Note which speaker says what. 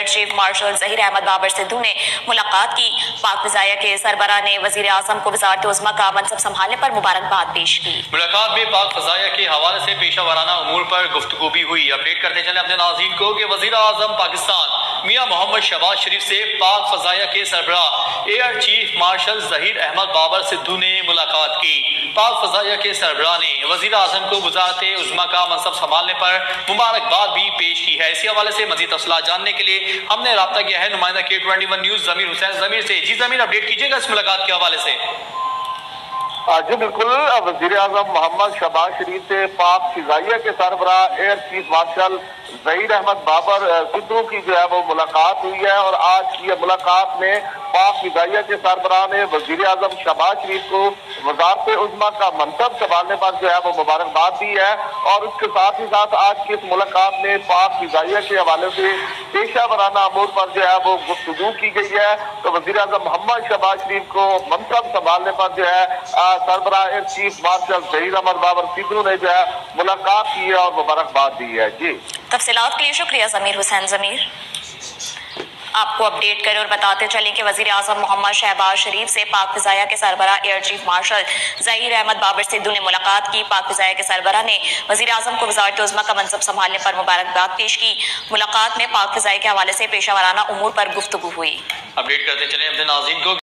Speaker 1: Chief marshal Zaheer Ahmed Babar Sidhu نے ملاقات کی۔ پاک فضائیہ کے سربراہ نے وزیر اعظم کو وزارت عظمیٰ کا منصب سنبھالنے پر مبارکباد پیش کی۔
Speaker 2: ملاقات میں پاک فضائیہ کے حوالے سے پیشہ ورانہ امور پر گفتگو بھی ہوئی۔ اپڈیٹ کرتے چلیں اپنے ناظرین کو کہ وزیر اعظم پاکستان میاں محمد شہباز شریف سے پاک فضائیہ کے سربراہ air chief marshal Zaheer Ahmed Babar Sidhu نے ملاقات کی۔ پاک فضائیہ کے سربراہ نے وزیر اعظم کو وزارت عظمیٰ کا منصب سنبھالنے پر مبارکباد بھی پیش کی ہے۔ اسی حوالے سے مزید تفصیلات جاننے کے لیے ہم نے رابطہ کیا ہے نمائندہ K21 نیوز ضمیر حسین ضمیر سے۔ جی ضمیر، اپڈیٹ کیجیے گا اس ملاقات کے حوالے سے۔
Speaker 3: جی بالکل، وزیر اعظم محمد شہباز شریف سے پاک فضائیہ کے سربراہ air chief marshal Zaheer Ahmed Babar Sidhu کی جو ہے وہ ملاقات ہوئی ہے، اور آج کی ملاقات میں پاک فضائیہ کے سربراہ نے وزیر اعظم شہباز شریف کو وزارت عظمیٰ کا منصب سنبھالنے پر جو ہے وہ مبارکباد دی ہے، اور اس کے ساتھ ہی ساتھ آج کی اس ملاقات میں پاک فضائیہ کے حوالے سے پیشہ ورانہ امور پر جو ہے وہ گفتگو کی گئی ہے۔ تو وزیر اعظم محمد شہباز شریف کو منصب سنبھالنے پر جو ہے سربراہ air chief marshal Zaheer Ahmed Babar Sidhu نے جو ہے ملاقات کی ہے اور مبارکباد دی ہے۔ جی،
Speaker 1: تفصیلات کے لیے شکریہ ضمیر حسین ضمیر۔ آپ کو اپڈیٹ کریں اور بتاتے چلیں کہ وزیر اعظم محمد شہباز شریف سے پاک فضائیہ کے سربراہ air chief marshal Zaheer Ahmed Babar Sidhu نے ملاقات کی۔ پاک فضائیہ کے سربراہ نے وزیر اعظم کو وزارت عظمیٰ کا منصب سنبھالنے پر مبارکباد پیش کی۔ ملاقات میں پاک فضائیہ کے حوالے سے پیشہ ورانہ امور پر گفتگو ہوئی۔
Speaker 2: اپڈیٹ کرتے چلیں اپنے ناظرین کو